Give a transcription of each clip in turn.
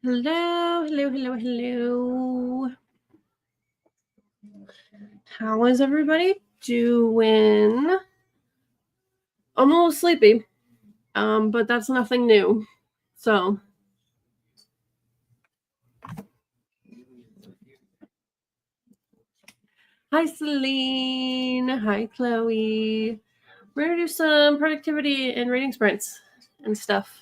Hello, hello, hello, hello. How is everybody doing? I'm a little sleepy, but that's nothing new. So, hi, Celine. Hi, Chloe. We're gonna do some productivity and reading sprints and stuff.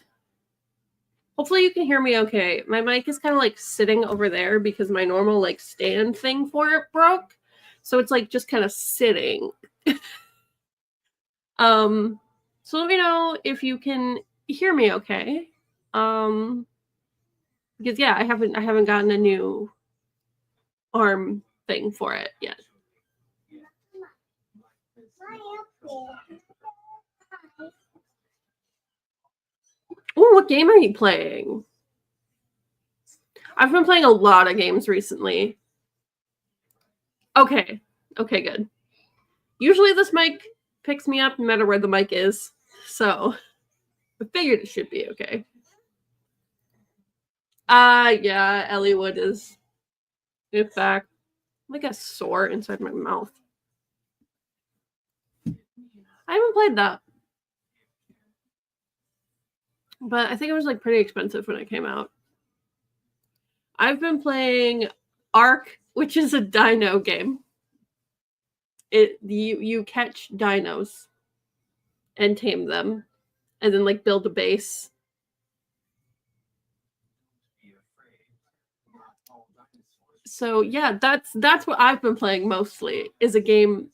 Hopefully, you can hear me okay. My mic is kind of like sitting over there because my normal like stand thing for it broke, so it's like just kind of sitting. So let me know if you can hear me okay. Because yeah, I haven't gotten a new arm thing for it yet. Oh, what game are you playing? I've been playing a lot of games recently. Okay, good. Usually this mic picks me up no matter where the mic is, so I figured it should be okay. Yeah, Elliewood is in fact like a sore inside my mouth. I haven't played that. But I think it was like pretty expensive when it came out. I've been playing Ark, which is a dino game. You catch dinos and tame them, and then like build a base. So yeah, that's what I've been playing mostly, is a game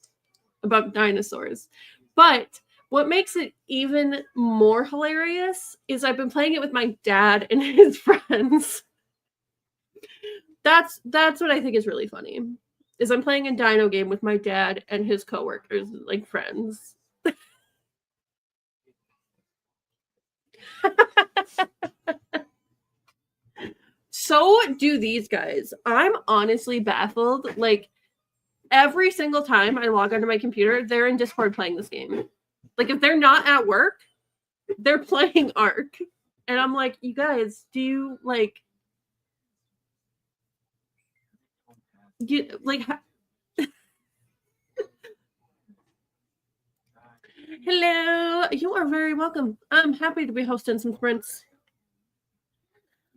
about dinosaurs. But what makes it even more hilarious is I've been playing it with my dad and his friends. That's what I think is really funny. Is I'm playing a dino game with my dad and his coworkers, like friends. So do these guys. I'm honestly baffled. Like every single time I log onto my computer, they're in Discord playing this game. Like if they're not at work, they're playing Ark. And I'm like, you guys, do you like get like hello, you are very welcome. I'm happy to be hosting some sprints.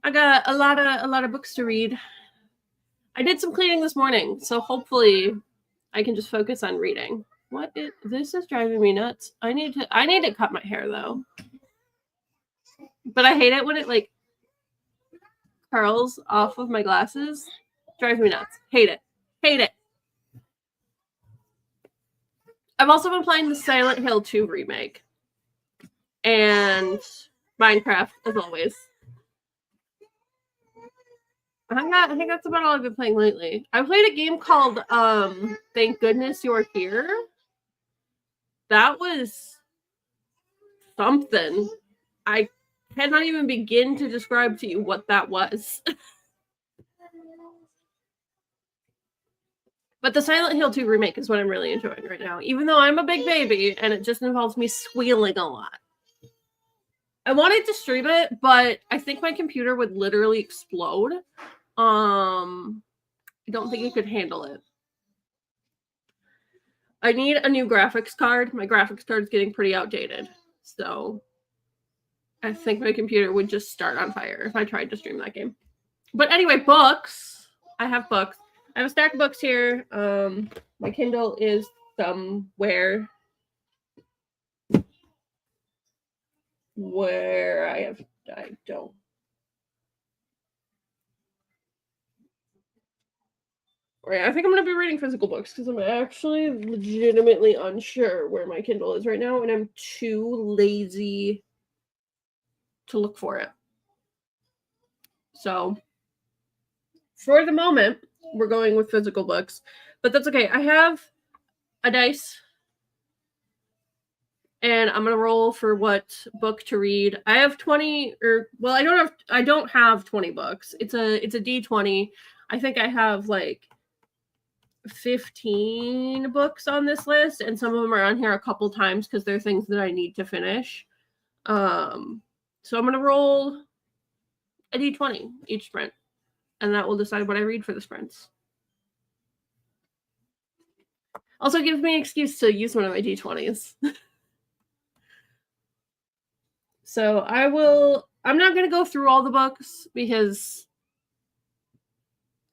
I got a lot of books to read. I did some cleaning this morning, so hopefully I can just focus on reading. This is driving me nuts. I need to cut my hair though. But I hate it when it like curls off of my glasses. Drives me nuts. Hate it. Hate it. I've also been playing the Silent Hill 2 remake. And Minecraft, as always. I think that's about all I've been playing lately. I played a game called Thank Goodness You're Here. That was something. I cannot even begin to describe to you what that was. But the Silent Hill 2 remake is what I'm really enjoying right now, even though I'm a big baby and it just involves me squealing a lot. I wanted to stream it, but I think my computer would literally explode. I don't think it could handle it. I need a new graphics card. My graphics card is getting pretty outdated. So I think my computer would just start on fire if I tried to stream that game. But anyway, books. I have books. I have a stack of books here. My Kindle is somewhere where I don't. Right, I think I'm going to be reading physical books because I'm actually legitimately unsure where my Kindle is right now, and I'm too lazy to look for it. So, for the moment, we're going with physical books, but that's okay. I have a dice, and I'm going to roll for what book to read. I have 20, I don't have 20 books. It's a D20. I think I have like 15 books on this list, and some of them are on here a couple times because they're things that I need to finish. So I'm gonna roll a D20 each sprint, and that will decide what I read for the sprints. Also gives me an excuse to use one of my D20s. So I'm not going to go through all the books because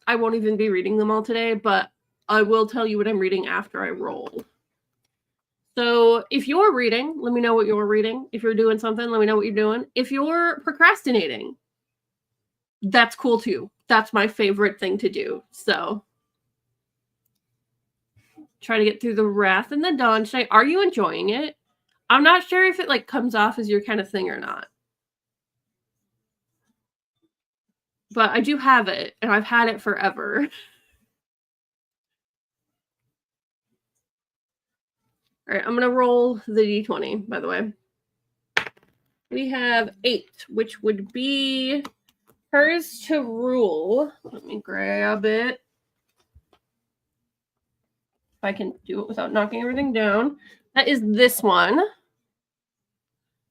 I won't even be reading them all today, but I will tell you what I'm reading after I roll. So if you're reading, let me know what you're reading. If you're doing something, let me know what you're doing. If you're procrastinating, that's cool too. That's my favorite thing to do. So try to get through the Wrath and the Dawn tonight. Are you enjoying it? I'm not sure if it like comes off as your kind of thing or not. But I do have it, and I've had it forever. All right, I'm going to roll the D20, by the way. We have 8, which would be hers to rule. Let me grab it. If I can do it without knocking everything down. That is this one,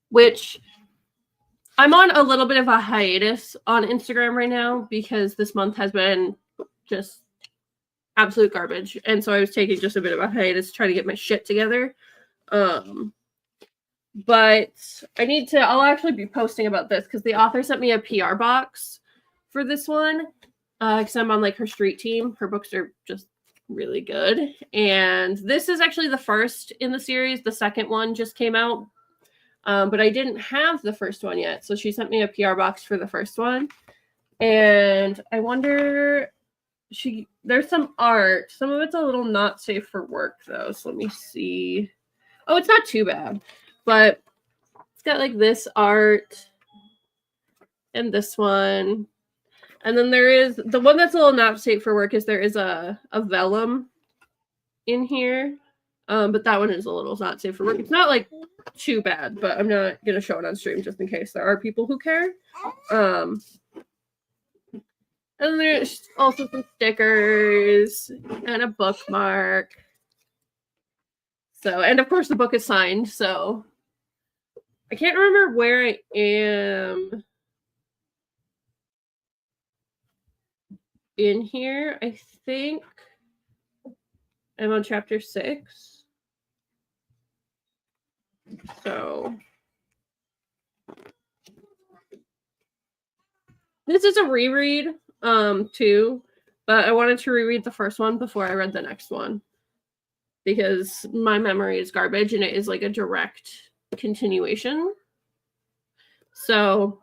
which I'm on a little bit of a hiatus on Instagram right now because this month has been just absolute garbage. And so I was taking just a bit of a hiatus trying to get my shit together. But I'll actually be posting about this because the author sent me a PR box for this one because I'm on like her street team. Her books are just really good. And this is actually the first in the series. The second one just came out. But I didn't have the first one yet. So she sent me a PR box for the first one. And I wonder, there's some art. Some of it's a little not safe for work though. So let me see. Oh, it's not too bad. But it's got like this art and this one. And then there is the one that's a little not safe for work is there is a vellum in here. But that one is a little not safe for work. It's not like too bad, but I'm not going to show it on stream just in case there are people who care. And there's also some stickers and a bookmark. So, and of course the book is signed, so I can't remember where I am in here. I think I'm on chapter 6. So this is a reread too, but I wanted to reread the first one before I read the next one because my memory is garbage and it is like a direct continuation. So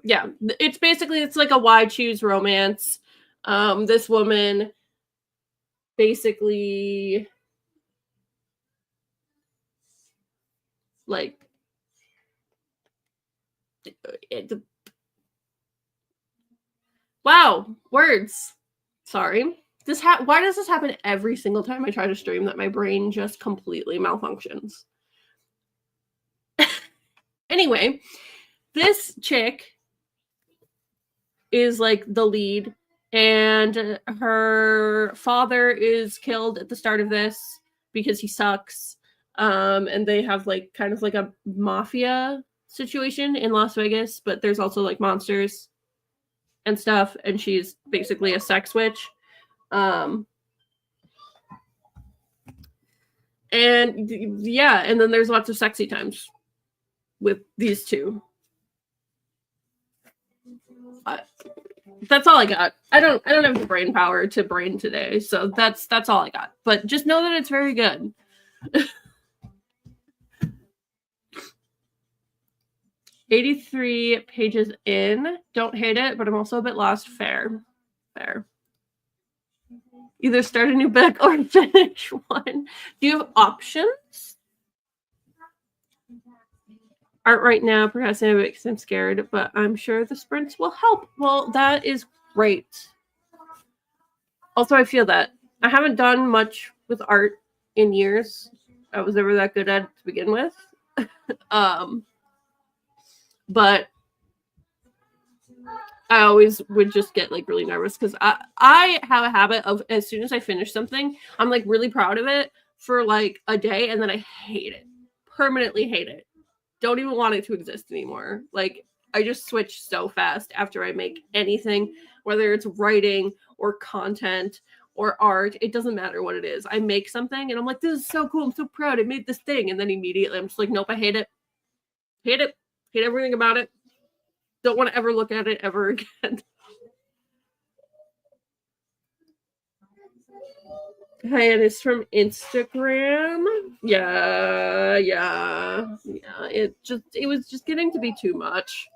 yeah, it's like a why choose romance. This woman basically like wow, words. Sorry. Why does this happen every single time I try to stream that my brain just completely malfunctions? Anyway, this chick is like the lead, and her father is killed at the start of this because he sucks. And they have like kind of like a mafia situation in Las Vegas, but there's also like monsters and stuff, and she's basically a sex witch. And yeah, and then there's lots of sexy times with these two. That's all I got. I don't have the brain power to brain today, so that's all I got. But just know that it's very good. 83 pages in. Don't hate it, but I'm also a bit lost. Fair. Either start a new book or finish one. Do you have options? Art right now, procrastinating because I'm scared, but I'm sure the sprints will help. Well, that is great. Also, I feel that. I haven't done much with art in years. I was never that good at it to begin with. But I always would just get like really nervous because I have a habit of as soon as I finish something, I'm like really proud of it for like a day and then I hate it. Permanently hate it. Don't even want it to exist anymore. Like I just switch so fast after I make anything, whether it's writing or content or art. It doesn't matter what it is. I make something and I'm like, this is so cool. I'm so proud. I made this thing. And then immediately I'm just like, nope, I hate it. Hate it. Hate everything about it. Don't want to ever look at it ever again. Hey, and it's from Instagram. Yeah. It was just getting to be too much.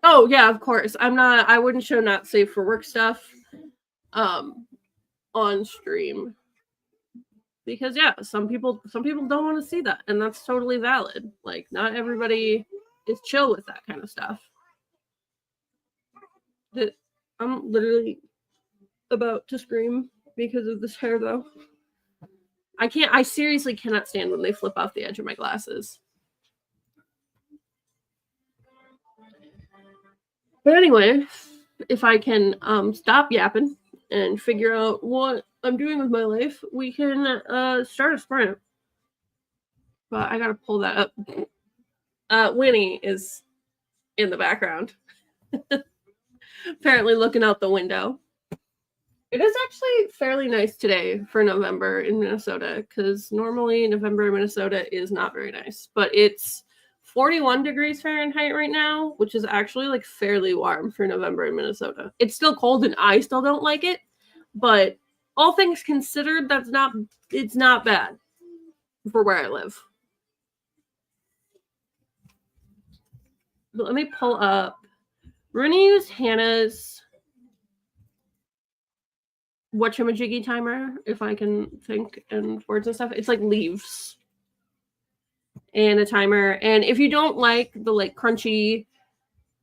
Oh yeah, of course. I wouldn't show not safe for work stuff on stream. Because yeah, some people don't want to see that, and that's totally valid. Like, not everybody is chill with that kind of stuff. I'm literally about to scream because of this hair, though. I seriously cannot stand when they flip off the edge of my glasses. But anyway, if I can stop yapping and figure out what I'm doing with my life, we can start a sprint. But I gotta pull that up. Winnie is in the background. Apparently looking out the window. It is actually fairly nice today for November in Minnesota, because normally November in Minnesota is not very nice. But it's 41 degrees Fahrenheit right now, which is actually like fairly warm for November in Minnesota. It's still cold and I still don't like it, but all things considered, it's not bad for where I live. But let me pull up. We're gonna use Hannah's whatchamajiggy timer, if I can think in words and stuff. It's like leaves and a timer. And if you don't like the like crunchy,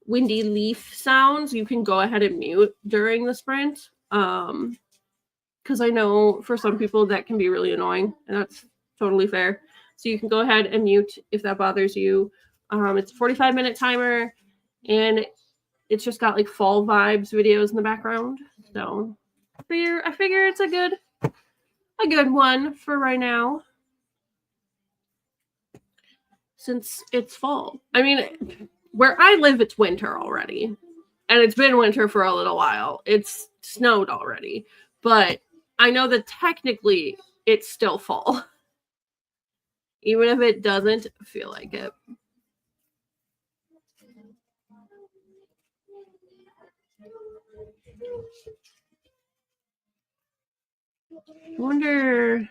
windy leaf sounds, you can go ahead and mute during the sprint. Because I know for some people that can be really annoying, and that's totally fair. So you can go ahead and mute if that bothers you. It's a 45-minute timer, and it's just got like fall vibes videos in the background. So I figure it's a good one for right now, since it's fall. I mean, where I live, it's winter already, and it's been winter for a little while. It's snowed already, but I know that technically it's still fall, even if it doesn't feel like it. I wonder.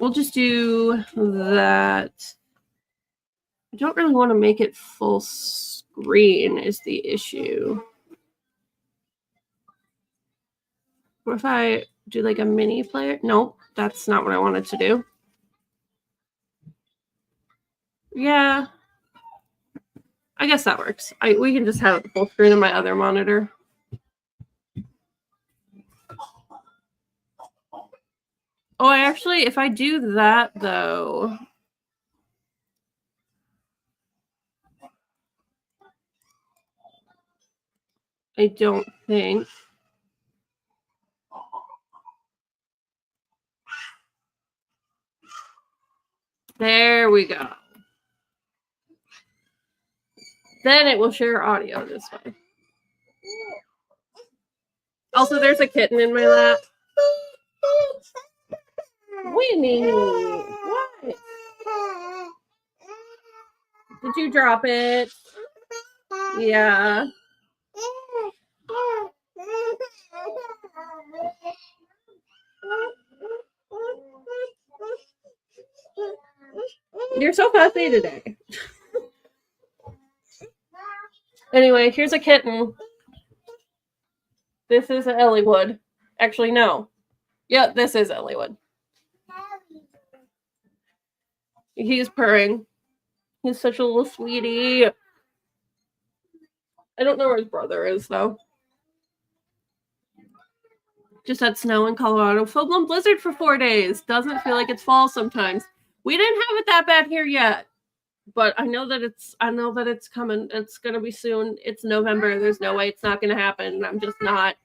We'll just do that. I don't really want to make it full screen is the issue. What if I do like a mini player? Nope, that's not what I wanted to do. Yeah, I guess that works. We can just have it full screen on my other monitor. Oh, if I do that though, I don't think. There we go. Then it will share audio this way. Also, there's a kitten in my lap. Winnie, what? Did you drop it? Yeah. You're so fussy today. Anyway, here's a kitten. This is Elliewood. Actually, no. Yeah, this is Elliewood. He's purring. He's such a little sweetie. I don't know where his brother is, though. Just had snow in Colorado. Full-blown blizzard for 4 days. Doesn't feel like it's fall sometimes. We didn't have it that bad here yet. But I know that it's coming. It's gonna be soon. It's November. There's no way it's not gonna happen. I'm just not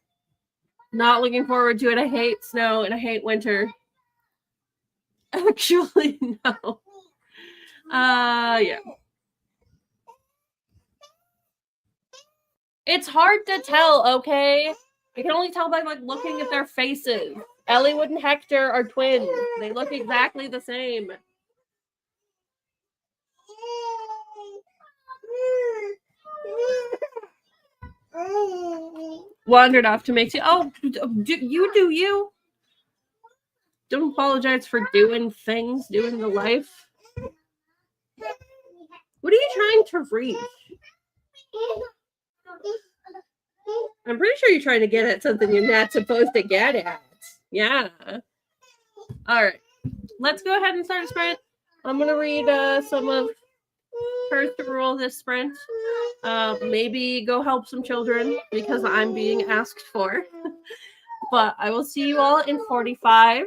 looking forward to it. I hate snow and I hate winter. Actually, no. Yeah. It's hard to tell, okay? I can only tell by like looking at their faces. Elliewood and Hector are twins. They look exactly the same. Wandered off to make tea. Oh, do you. Don't apologize for doing things, doing the life. What are you trying to reach? I'm pretty sure you're trying to get at something you're not supposed to get at. Yeah. All right. Let's go ahead and start a sprint. I'm going to read some of First Rule this sprint. Maybe go help some children because I'm being asked for. But I will see you all in 45.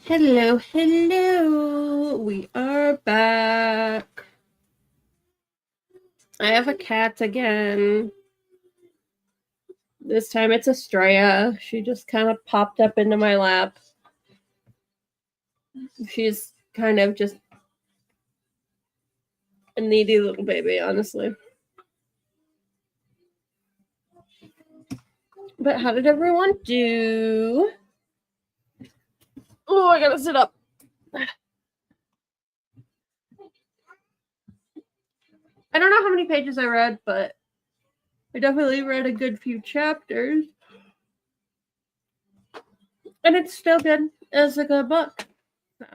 Hello, hello. We are back. I have a cat again. This time it's Estrella. She just kind of popped up into my lap. She's kind of just a needy little baby, honestly. But how did everyone do? Oh, I gotta sit up. I don't know how many pages I read, but I definitely read a good few chapters. And it's still good as a good book. So.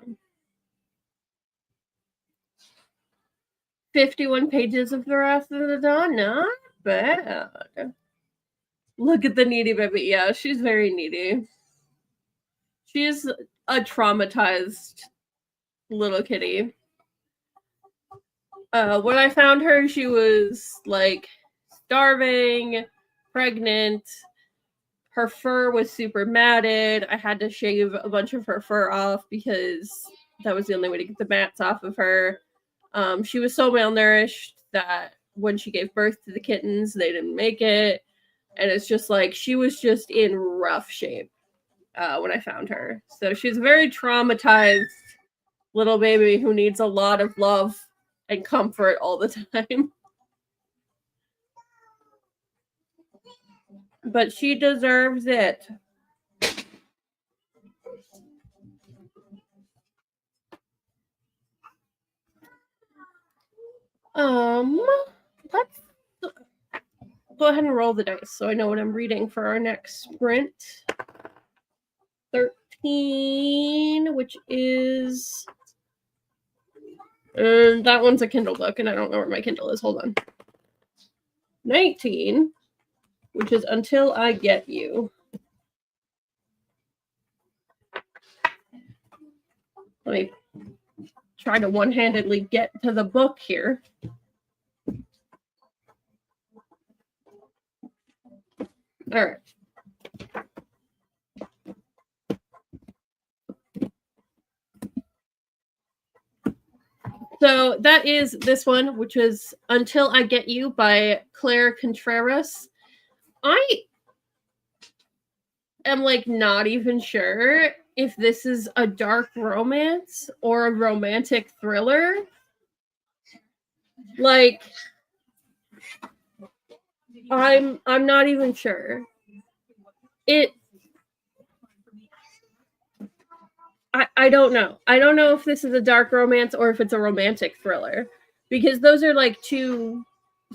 51 pages of The Wrath of the Dawn. Not bad. Look at the needy baby. Yeah, she's very needy. She's a traumatized little kitty. When I found her, she was like starving, pregnant. Her fur was super matted. I had to shave a bunch of her fur off because that was the only way to get the mats off of her. She was so malnourished that when she gave birth to the kittens, they didn't make it. And it's just like she was just in rough shape when I found her. So she's a very traumatized little baby who needs a lot of love and comfort all the time. But she deserves it. Let's go ahead and roll the dice so I know what I'm reading for our next sprint. 13, which is... that one's a Kindle book, and I don't know where my Kindle is. Hold on. 19, which is Until I Get You. Let me try to one-handedly get to the book here. All right. So that is this one, which is Until I Get You by Claire Contreras. I am like not even sure if this is a dark romance or a romantic thriller. Like, I'm not even sure. I don't know. I don't know if this is a dark romance or if it's a romantic thriller, because those are like two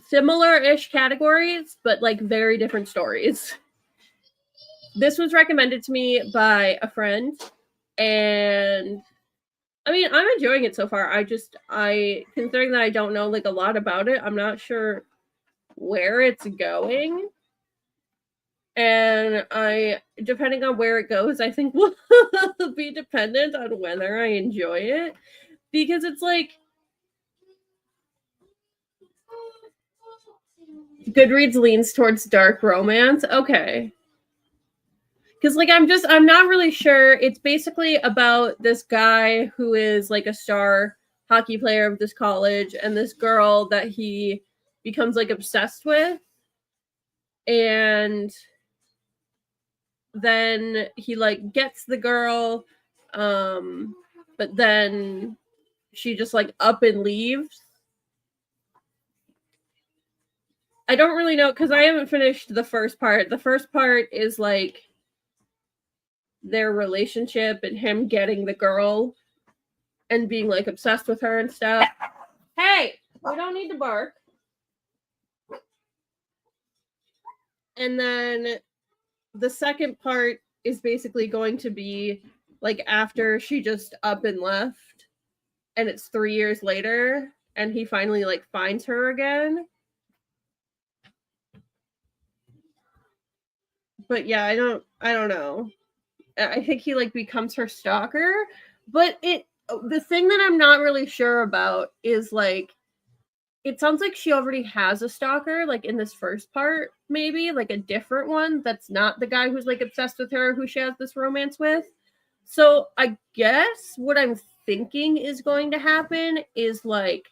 similar-ish categories, but like very different stories. This was recommended to me by a friend, and I mean, I'm enjoying it so far. Considering that I don't know like a lot about it, I'm not sure where it's going. And depending on where it goes, I think will be dependent on whether I enjoy it. Because it's like, Goodreads leans towards dark romance. Okay. Because like I'm not really sure. It's basically about this guy who is like a star hockey player of this college, and this girl that he becomes like obsessed with. And then he like gets the girl, but then she just like up and leaves. I don't really know because I haven't finished the first part. The first part is like their relationship and him getting the girl and being like obsessed with her and stuff. Hey, we don't need to bark. And then the second part is basically going to be like after she just up and left, and it's 3 years later, and he finally like finds her again. But yeah, I don't know. I think he like becomes her stalker, but the thing that I'm not really sure about is like, it sounds like she already has a stalker, like in this first part, maybe like a different one that's not the guy who's like obsessed with her, who she has this romance with. So I guess what I'm thinking is going to happen is like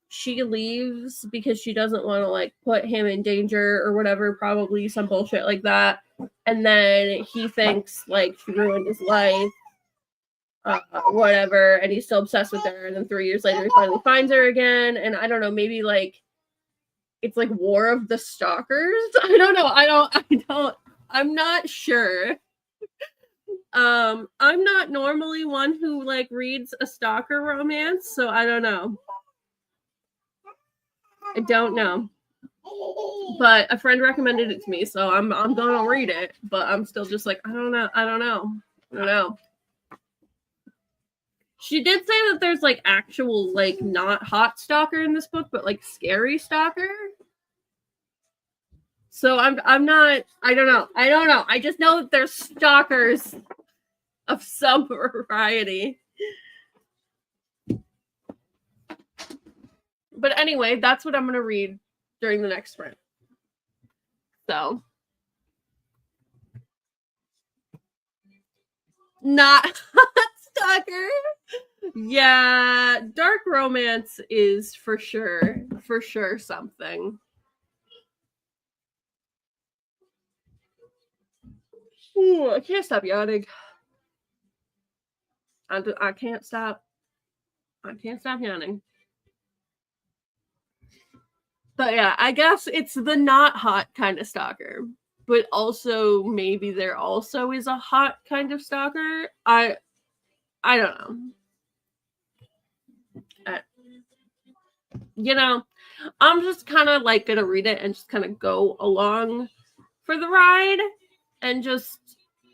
she leaves because she doesn't want to like put him in danger or whatever, probably some bullshit like that. And then he thinks like she ruined his life, whatever, and he's still obsessed with her. And then 3 years later, he finally finds her again. And I don't know, maybe like it's like War of the Stalkers. I don't know. I'm not sure. I'm not normally one who like reads a stalker romance, so I don't know. I don't know. But a friend recommended it to me, so I'm gonna read it, but I'm still just like, I don't know. She did say that there's like actual like not hot stalker in this book, but like scary stalker. So I'm not, I don't know. I just know that there's stalkers of some variety. But anyway, that's what I'm going to read during the next sprint. So. Not hot stalker. Yeah, dark romance is for sure something. Ooh, I can't stop yawning. I can't stop. I can't stop yawning. But yeah, I guess it's the not hot kind of stalker. But also maybe there also is a hot kind of stalker. I don't know. You know, I'm just kind of like gonna read it and just kind of go along for the ride and just,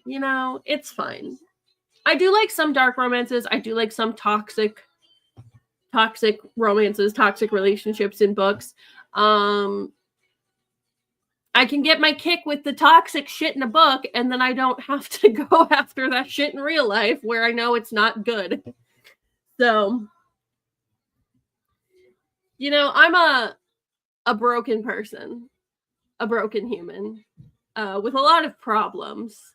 you know, it's fine. I do like some dark romances. I do like some toxic romances, toxic relationships in books. I can get my kick with the toxic shit in a book, and then I don't have to go after that shit in real life where I know it's not good. So, you know, I'm a broken person, a broken human, with a lot of problems.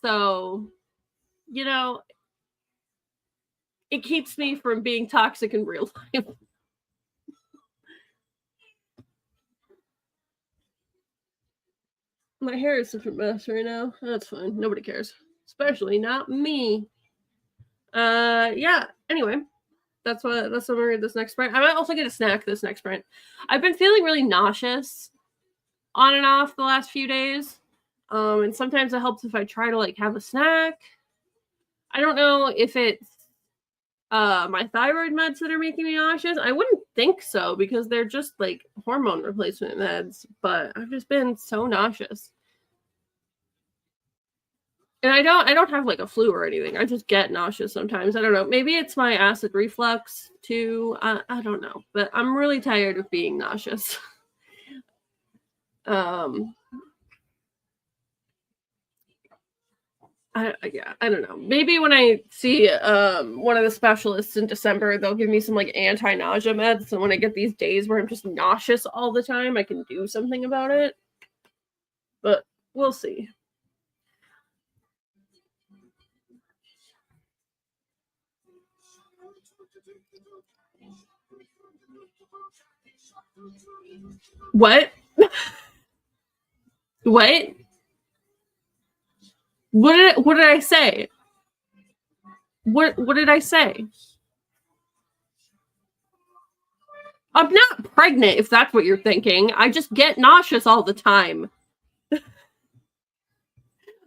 So, you know, it keeps me from being toxic in real life. My hair is such a mess right now. That's fine. Nobody cares. Especially not me. Yeah. Anyway, that's what I'm gonna read this next sprint. I might also get a snack this next sprint. I've been feeling really nauseous on and off the last few days. And sometimes it helps if I try to like have a snack. I don't know if it's my thyroid meds that are making me nauseous. I wouldn't think so because they're just like hormone replacement meds, but I've just been so nauseous. And I don't have like a flu or anything. I just get nauseous sometimes. I don't know. Maybe it's my acid reflux too. I don't know. But I'm really tired of being nauseous. I don't know. Maybe when I see one of the specialists in December, they'll give me some like anti-nausea meds. And when I get these days where I'm just nauseous all the time, I can do something about it. But we'll see. What? What? What did I say? What did I say? I'm not pregnant, if that's what you're thinking. I just get nauseous all the time.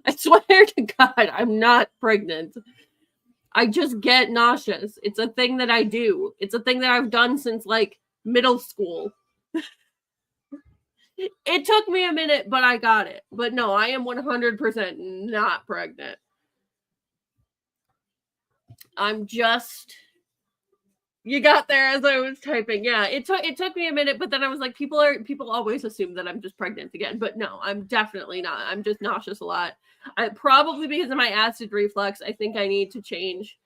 I swear to God, I'm not pregnant. I just get nauseous. It's a thing that I do. It's a thing that I've done since like middle school. It took me a minute, but I got it. But no, I am 100% not pregnant. I'm just. You got there as I was typing. Yeah, it took me a minute, but then I was like, people always assume that I'm just pregnant again, but no, I'm definitely not. I'm just nauseous a lot. Probably because of my acid reflux. I think I need to change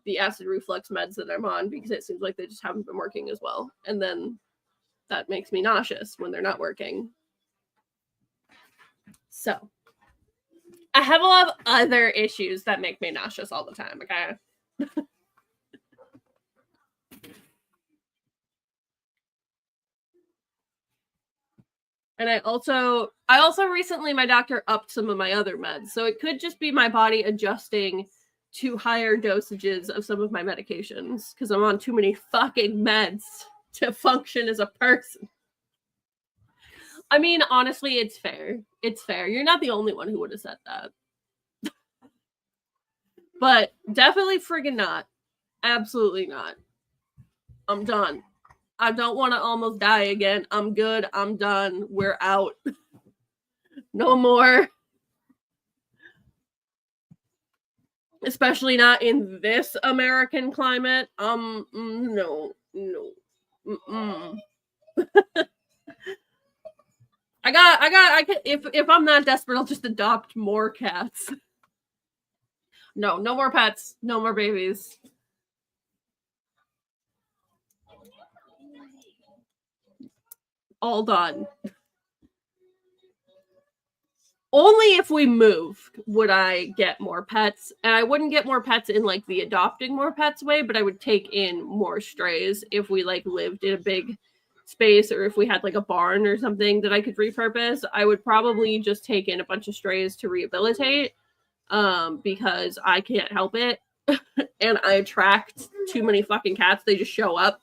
the acid reflux meds that I'm on because it seems like they just haven't been working as well, and then that makes me nauseous when they're not working. So, I have a lot of other issues that make me nauseous all the time, okay? And I also recently, my doctor upped some of my other meds. So it could just be my body adjusting to higher dosages of some of my medications because I'm on too many fucking meds to function as a person. I mean, honestly, it's fair. It's fair. You're not the only one who would have said that. But definitely friggin' not. Absolutely not. I'm done. I don't want to almost die again. I'm good. I'm done. We're out. No more. Especially not in this American climate. No. I could, if I'm not desperate, I'll just adopt more cats. No more pets. No more babies. All done. Only if we moved would I get more pets. And I wouldn't get more pets in like the adopting more pets way, but I would take in more strays if we like lived in a big space or if we had like a barn or something that I could repurpose. I would probably just take in a bunch of strays to rehabilitate because I can't help it. And I attract too many fucking cats. They just show up.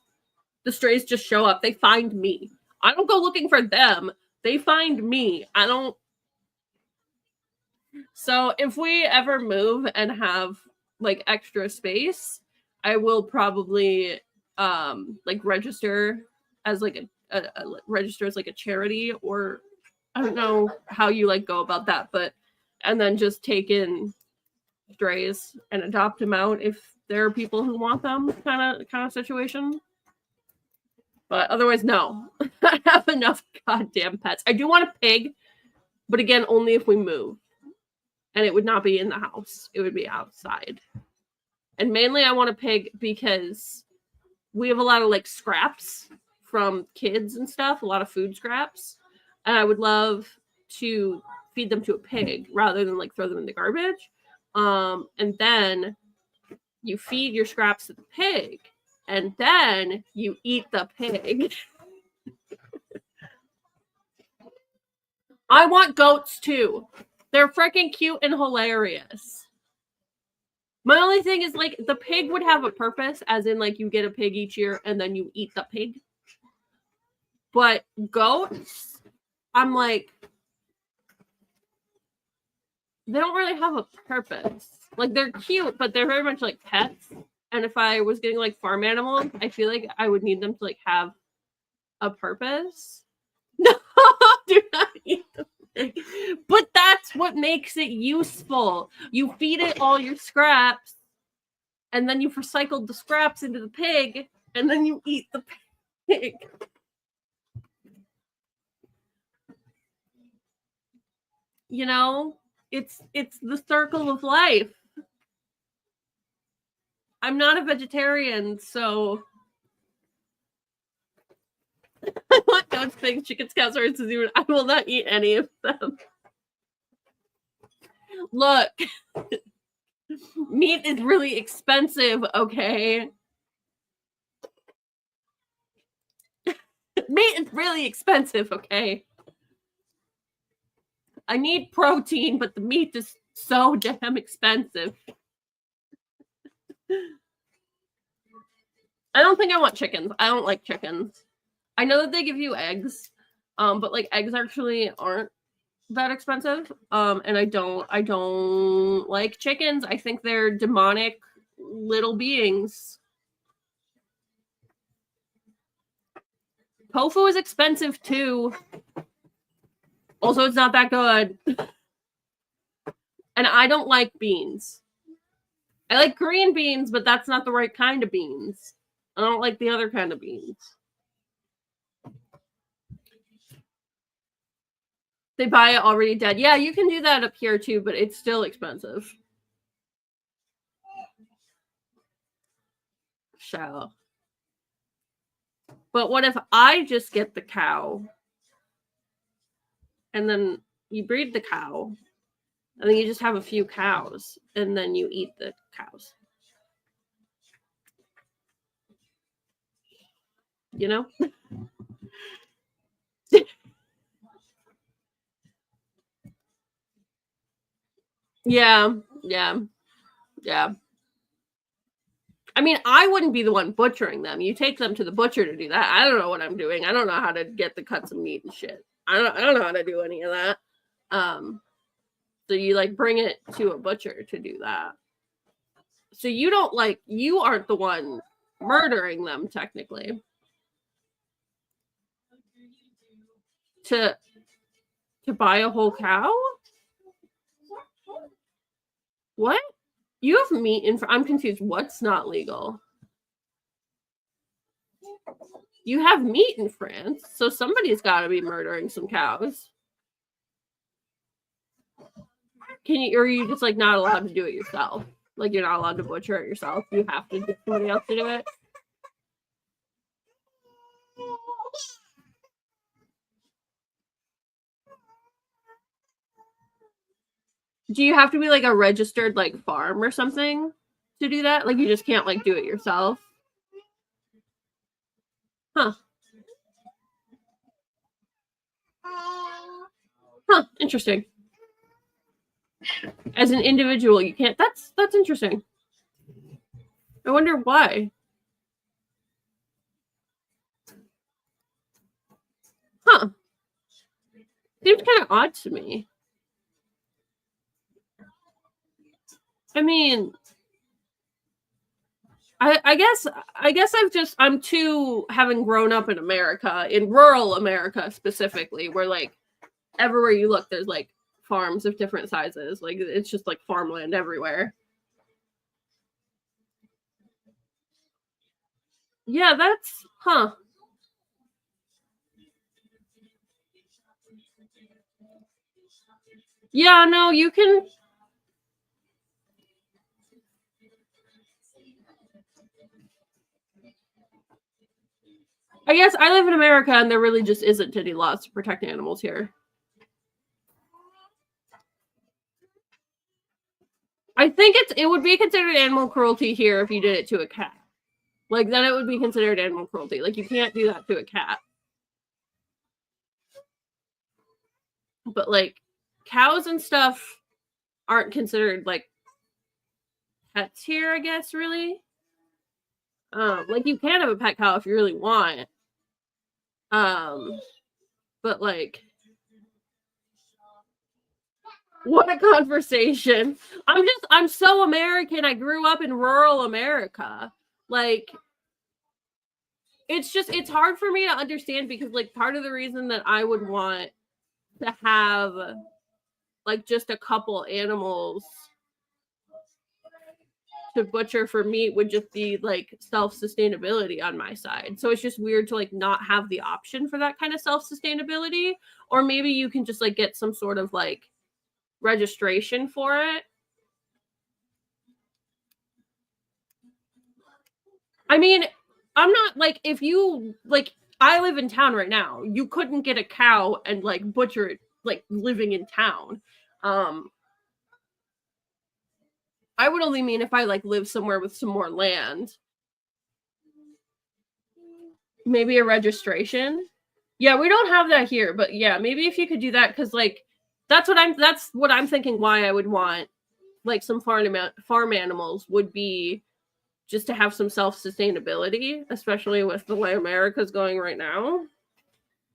The strays just show up. They find me. I don't go looking for them. They find me. I don't. So if we ever move and have like extra space, I will probably like register as like a register as like a charity, or I don't know how you like go about that, but and then just take in strays and adopt them out if there are people who want them, kind of situation. But otherwise, no. I have enough goddamn pets. I do want a pig, but again, only if we move. And it would not be in the house. It would be outside. And mainly I want a pig because we have a lot of like scraps from kids and stuff, a lot of food scraps. And I would love to feed them to a pig rather than like throw them in the garbage. And then you feed your scraps to the pig and then you eat the pig. I want goats too. They're freaking cute and hilarious. My only thing is like the pig would have a purpose, as in like you get a pig each year and then you eat the pig. But goats, I'm like, they don't really have a purpose. Like they're cute, but they're very much like pets. And if I was getting like farm animals, I feel like I would need them to like have a purpose. No, do not eat the pig. But that's what makes it useful. You feed it all your scraps, and then you've recycled the scraps into the pig, and then you eat the pig. You know, it's the circle of life. I'm not a vegetarian, so I want goats, pigs, chickens, cows, horses, even I will not eat any of them. Look, meat is really expensive, okay? Meat is really expensive, okay? I need protein, but the meat is so damn expensive. I don't think I want chickens. I don't like chickens. I know that they give you eggs, but like eggs actually aren't that expensive. And I don't like chickens. I think they're demonic little beings. Tofu is expensive too. Also, it's not that good. And I don't like beans. I like green beans, but that's not the right kind of beans. I don't like the other kind of beans. They buy it already dead. Yeah, you can do that up here too, but it's still expensive. So. But what if I just get the cow and then you breed the cow And then you just have a few cows, and then you eat the cows. You know? Yeah. I mean, I wouldn't be the one butchering them. You take them to the butcher to do that. I don't know what I'm doing. I don't know how to get the cuts of meat and shit. I don't know how to do any of that. So you like bring it to a butcher to do that. So you aren't the one murdering them technically. To buy a whole cow? What? You have meat in. I'm confused. What's not legal? You have meat in France, so somebody's got to be murdering some cows. Can you, or are you just like not allowed to do it yourself? Like you're not allowed to butcher it yourself. You have to get somebody else to do it. Do you have to be like a registered like farm or something to do that? Like you just can't like do it yourself? Huh. Huh. Interesting. As an individual, you can't. That's interesting. I wonder why. Huh. Seems kind of odd to me. I mean, I guess I'm too, having grown up in America, in rural America specifically, where like everywhere you look, there's like farms of different sizes. Like it's just like farmland everywhere. Yeah, that's Yeah, no, you can. I guess I live in America and there really just isn't any laws to protect animals here. I think it would be considered animal cruelty here if you did it to a cat. Like then it would be considered animal cruelty. Like you can't do that to a cat. But like cows and stuff aren't considered like pets here, I guess, really. Like you can have a pet cow if you really want. But like what a conversation. I'm so American. I grew up in rural America. Like it's hard for me to understand because like part of the reason that I would want to have like just a couple animals to butcher for meat would just be like self-sustainability on my side. So it's just weird to like not have the option for that kind of self-sustainability. Or maybe you can just like get some sort of like registration for it. I mean, I'm not like, if you like, I live in town right now. You couldn't get a cow and like butcher it like living in town. I would only mean if I like live somewhere with some more land. Maybe a registration. Yeah, we don't have that here, but yeah, maybe if you could do that, because like that's what I'm thinking. Why I would want like some farm animals would be just to have some self-sustainability, especially with the way America's going right now.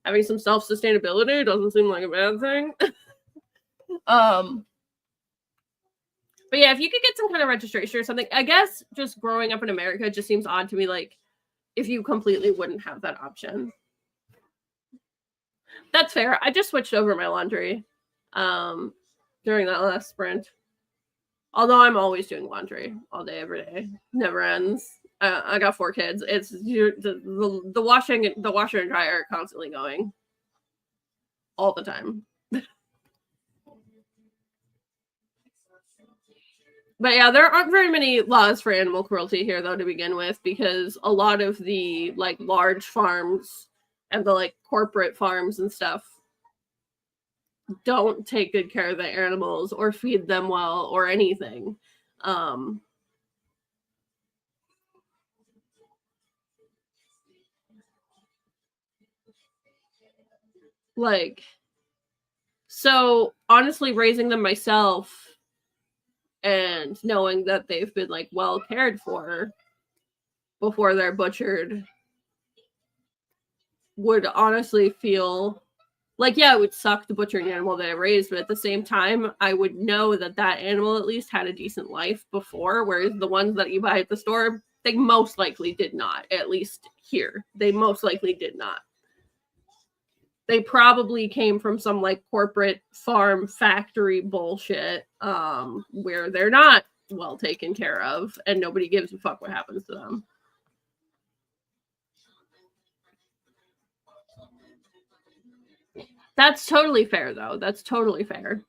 Having some self-sustainability doesn't seem like a bad thing. But yeah, if you could get some kind of registration or something, I guess just growing up in America just seems odd to me, like if you completely wouldn't have that option. That's fair. I just switched over my laundry during that last sprint. Although I'm always doing laundry all day, every day, never ends. I got 4 kids. It's the washer and dryer are constantly going all the time. But yeah, there aren't very many laws for animal cruelty here, though, to begin with, because a lot of the like large farms and the like corporate farms and stuff, don't take good care of the animals or feed them well or anything. Like, so honestly, raising them myself and knowing that they've been like well cared for before they're butchered would honestly feel like, yeah, it would suck to butcher an animal that I raised, but at the same time, I would know that that animal at least had a decent life before, whereas the ones that you buy at the store, they most likely did not, at least here. They most likely did not. They probably came from some like corporate farm factory bullshit where they're not well taken care of and nobody gives a fuck what happens to them. That's totally fair, though. That's totally fair.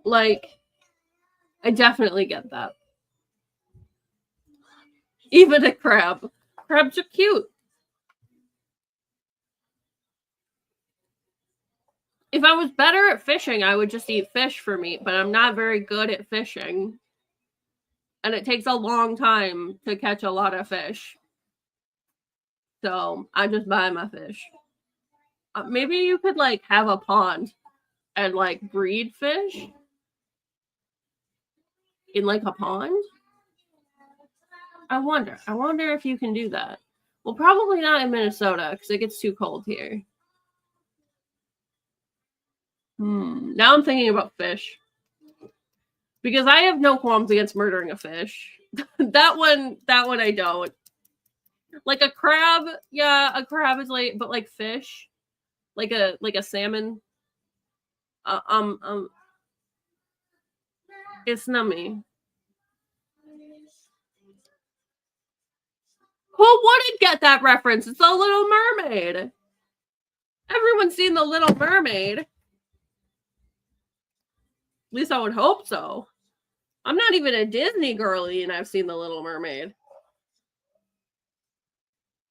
Like, I definitely get that. Even a crab. Crabs are cute. If I was better at fishing, I would just eat fish for meat, but I'm not very good at fishing. And it takes a long time to catch a lot of fish. So I just buy my fish. Maybe you could like have a pond and like breed fish in like a pond. I wonder if you can do that. Well, probably not in Minnesota because it gets too cold here. Now I'm thinking about fish. Because I have no qualms against murdering a fish. that one I don't. Like a crab, yeah, a crab is like, but like fish, like a salmon. It's nummy. Who wouldn't get that reference? It's the Little Mermaid. Everyone's seen the Little Mermaid. At least I would hope so. I'm not even a Disney girly and I've seen the Little Mermaid.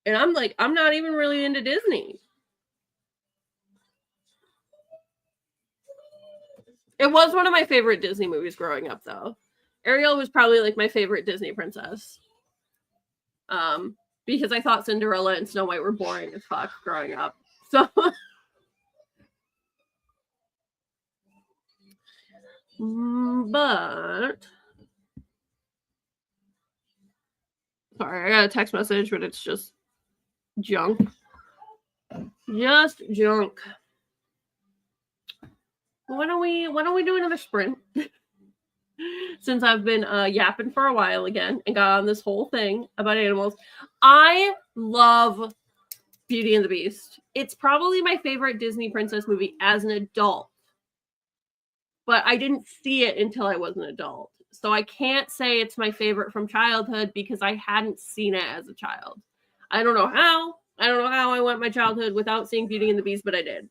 And I'm like, I'm not even really into Disney. It was one of my favorite Disney movies growing up, though. Ariel was probably like my favorite Disney princess. Because I thought Cinderella and Snow White were boring as fuck growing up. So but sorry, I got a text message, but it's just junk. Just junk. Why don't we do another sprint? Since I've been yapping for a while again and got on this whole thing about animals. I love Beauty and the Beast. It's probably my favorite Disney princess movie as an adult. But I didn't see it until I was an adult. So I can't say it's my favorite from childhood because I hadn't seen it as a child. I don't know how. I went my childhood without seeing Beauty and the Beast, but I did.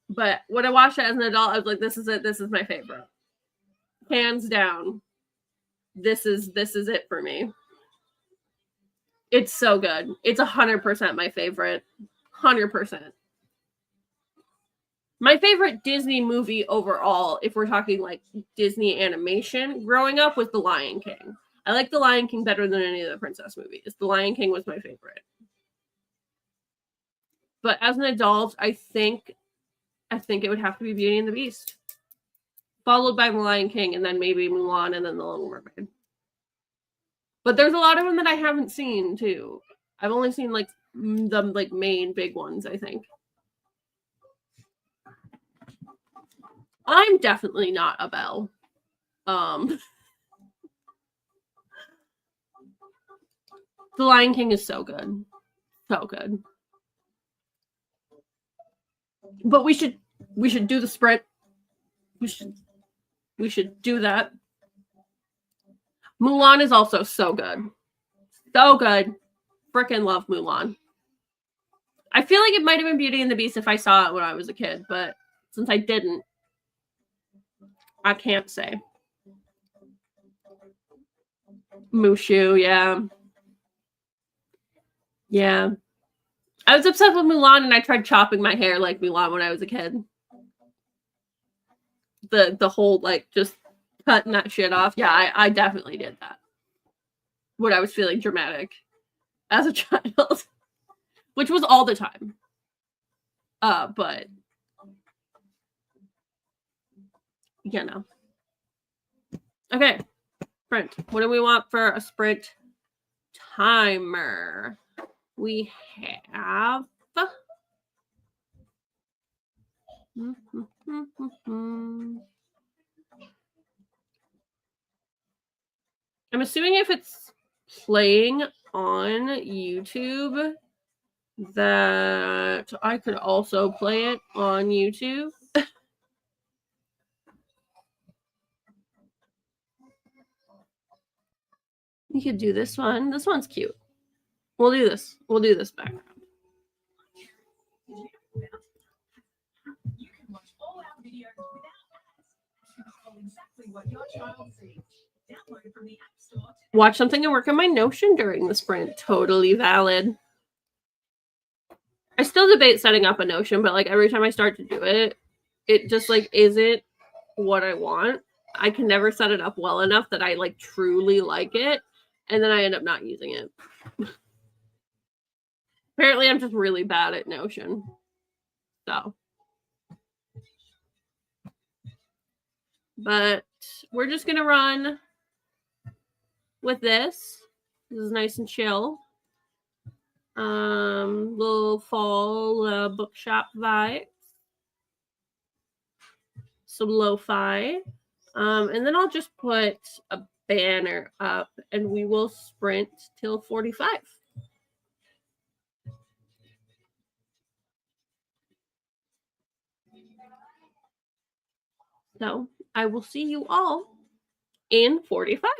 But when I watched it as an adult, I was like, this is it. This is my favorite. Hands down. This is it for me. It's so good. It's 100% my favorite. 100%. My favorite Disney movie overall, if we're talking like Disney animation, growing up was The Lion King. I like The Lion King better than any of the princess movies. The Lion King was my favorite. But as an adult, I think it would have to be Beauty and the Beast. Followed by The Lion King, and then maybe Mulan, and then The Little Mermaid. But there's a lot of them that I haven't seen too. I've only seen like the like main big ones, I think. I'm definitely not a Belle. The Lion King is so good. So good. But we should do the sprint. We should do that. Mulan is also so good. So good. Frickin' love Mulan. I feel like it might have been Beauty and the Beast if I saw it when I was a kid, but since I didn't, I can't say. Mushu, yeah. Yeah. I was obsessed with Mulan and I tried chopping my hair like Mulan when I was a kid. The whole like just cutting that shit off. Yeah, I definitely did that when I was feeling dramatic as a child, which was all the time. But you know. Okay, sprint. What do we want for a sprint timer? We have. I'm assuming if it's playing on YouTube that I could also play it on YouTube. You could do this one. This one's cute. We'll do this. We'll do this background. You can watch all our videos without ads. Control exactly what your child sees. Download from the App Store. Watch something and work on my Notion during the sprint. Totally valid. I still debate setting up a Notion, but like every time I start to do it, it just like isn't what I want. I can never set it up well enough that I like truly like it, and then I end up not using it. Apparently, I'm just really bad at Notion. So, but we're just gonna run with this. This is nice and chill. Little fall bookshop vibes. Some lo-fi. And then I'll just put a banner up and we will sprint till 45. So I will see you all in 45.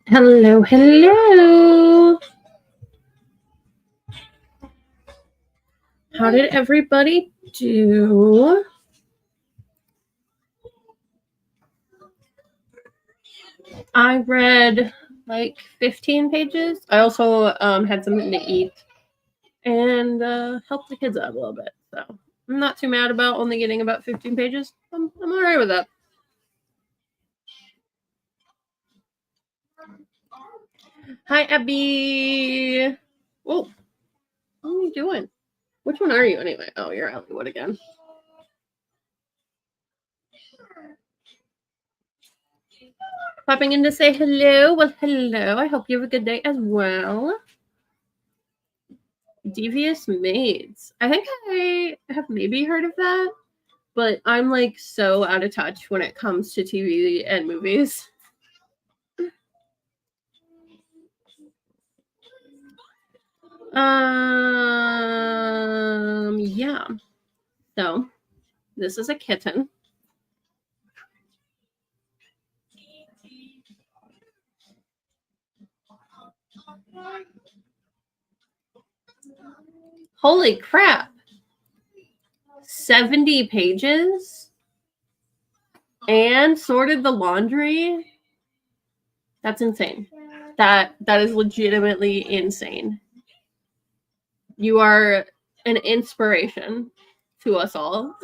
Hello, hello. How did everybody do? I read like 15 pages. I also had something to eat and helped the kids out a little bit. So I'm not too mad about only getting about 15 pages. I'm all right with that. Hi, Abby. Oh, what are you doing? Which one are you anyway? Oh, you're Elliewood again. Popping in to say hello. Well, hello. I hope you have a good day as well. Devious Maids. I think I have maybe heard of that, but I'm like so out of touch when it comes to TV and movies. Yeah. So, this is a kitten. Holy crap. 70 pages and sorted the laundry. That's insane. That is legitimately insane. You are an inspiration to us all.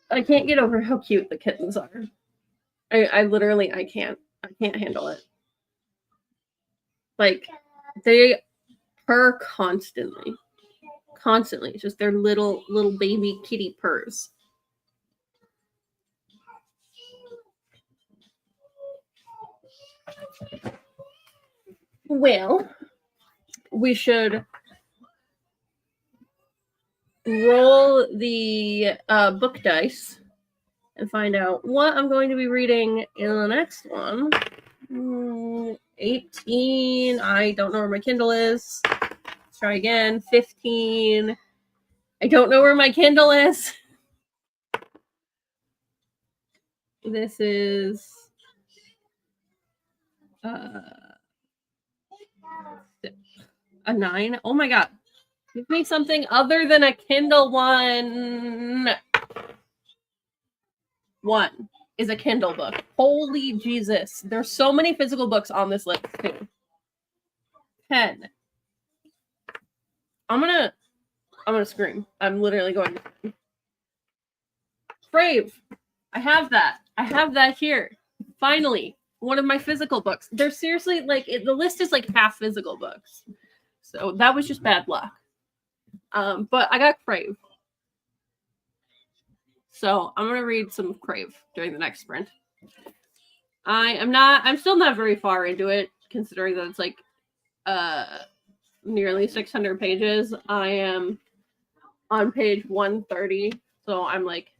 I can't get over how cute the kittens are. I literally I can't handle it. Like they purr constantly. Constantly. Just their little baby kitty purrs. Well, we should roll the book dice and find out what I'm going to be reading in the next one. 18. I don't know where my Kindle is. Let's try again. 15. I don't know where my Kindle is. This is a 9. Oh my god. Give me something other than a Kindle one. 1 is a Kindle book. Holy Jesus. There's so many physical books on this list too. 10. I'm gonna scream. I'm literally going to scream. Brave. I have that here. Finally, one of my physical books. They're seriously like the list is like half physical books. So that was just bad luck. But I got Crave. So I'm gonna read some Crave during the next sprint. I'm still not very far into it, considering that it's like nearly 600 pages. I am on page 130, so I'm like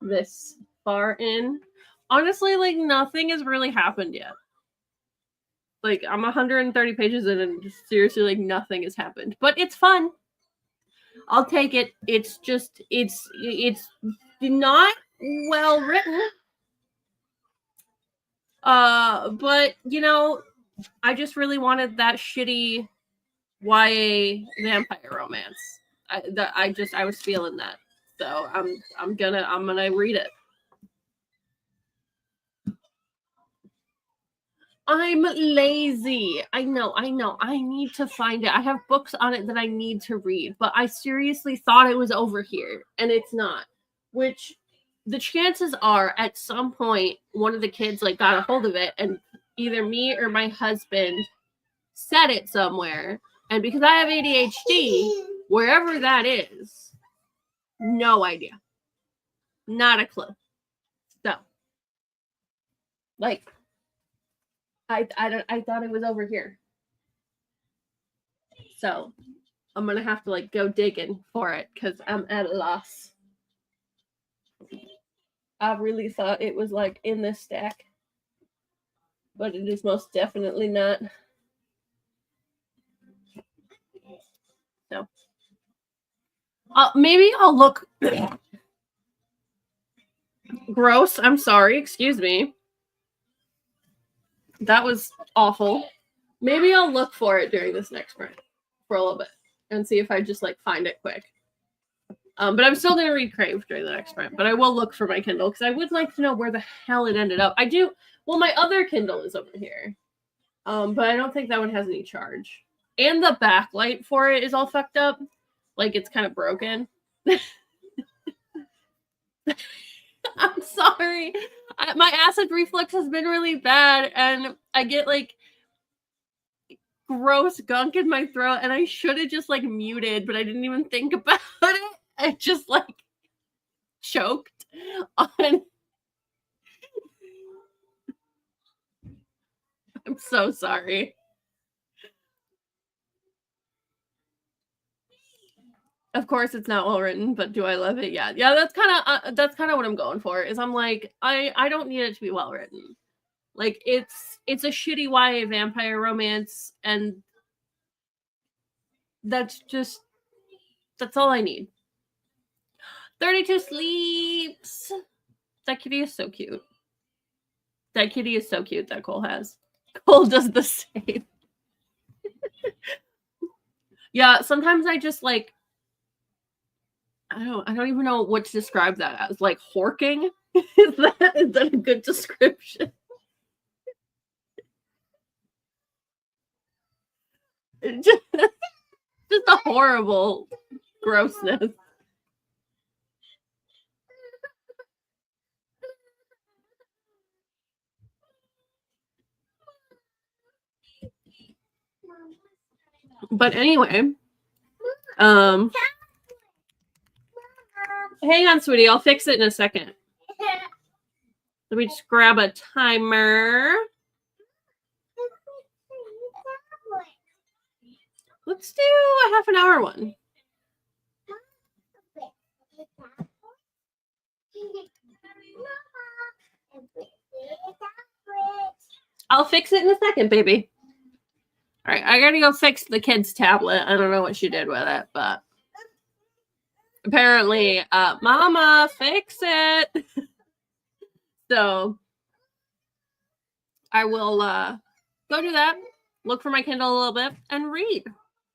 this far in. Honestly, like nothing has really happened yet. Like I'm 130 pages in and just seriously like nothing has happened. But it's fun. I'll take it. It's just it's not well written. But you know, I just really wanted that shitty YA vampire romance. I was feeling that. So I'm gonna read it. I'm lazy. I know. I need to find it. I have books on it that I need to read, but I seriously thought it was over here, and it's not. Which the chances are at some point one of the kids like got a hold of it, and either me or my husband set it somewhere. And because I have ADHD, wherever that is, no idea. Not a clue. So, like, I thought it was over here. So I'm gonna have to like go digging for it because I'm at a loss. I really thought it was like in this stack, but it is most definitely not. Maybe I'll look gross. I'm sorry. Excuse me. That was awful. Maybe I'll look for it during this next print for a little bit and see if I just like find it quick. But I'm still gonna read Crave during the next print. But I will look for my Kindle because I would like to know where the hell it ended up. I do. Well, my other Kindle is over here, but I don't think that one has any charge. And the backlight for it is all fucked up. Like it's kind of broken. I'm sorry. My acid reflux has been really bad, and I get like gross gunk in my throat, and I should have just like muted, but I didn't even think about it. I just like choked on. I'm so sorry. Of course, it's not well written, but do I love it? Yeah, yeah. That's kind of what I'm going for. Is I'm like I don't need it to be well written. Like it's a shitty YA vampire romance, and that's all I need. 32 sleeps. That kitty is so cute. That kitty is so cute that Cole has. Cole does the same. Yeah, sometimes I just like I don't even know what to describe that as. Like horking? is that a good description? just, just a horrible grossness. But anyway, hang on, sweetie. I'll fix it in a second. Let me just grab a timer. Let's do a half an hour one. I'll fix it in a second, baby. All right, I gotta go fix the kid's tablet. I don't know what she did with it, but apparently, Mama, fix it. So I will go do that, look for my Kindle a little bit, and read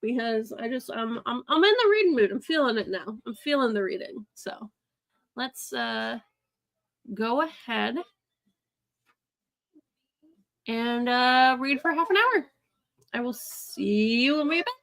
because I'm in the reading mood. I'm feeling it now. I'm feeling the reading. So let's go ahead and read for half an hour. I will see you when we get back.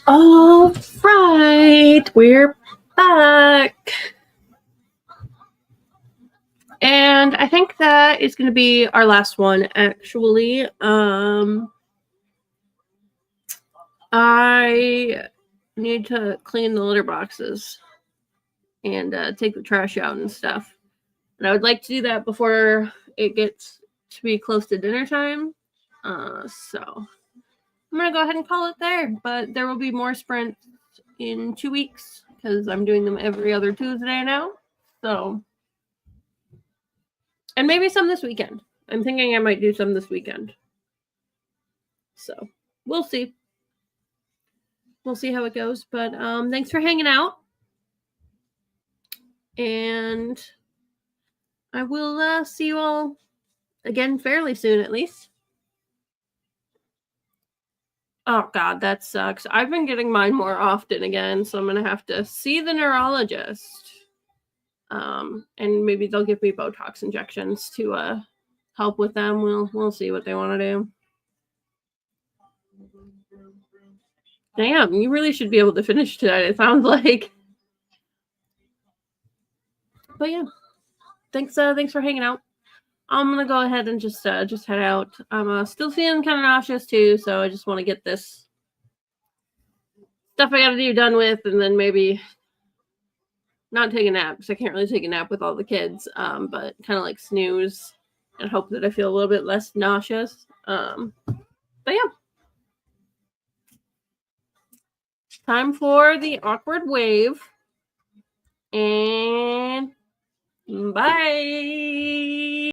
All right, we're back. And I think that is going to be our last one, actually. I need to clean the litter boxes and take the trash out and stuff. And I would like to do that before it gets to be close to dinner time. So I'm going to go ahead and call it there. But there will be more sprints in 2 weeks because I'm doing them every other Tuesday now. So, and maybe some this weekend. I'm thinking I might do some this weekend. So we'll see. We'll see how it goes. But thanks for hanging out. And I will see you all again fairly soon, at least. Oh, God, that sucks. I've been getting mine more often again, so I'm going to have to see the neurologist. And maybe they'll give me Botox injections to help with them. We'll see what they want to do. Damn, you really should be able to finish tonight, it sounds like. But yeah, thanks for hanging out. I'm gonna go ahead and just head out. I'm still feeling kind of nauseous too, so I just want to get this stuff I gotta do done with, and then maybe not take a nap because I can't really take a nap with all the kids. But kind of like snooze and hope that I feel a little bit less nauseous. But yeah, time for the awkward wave, and bye.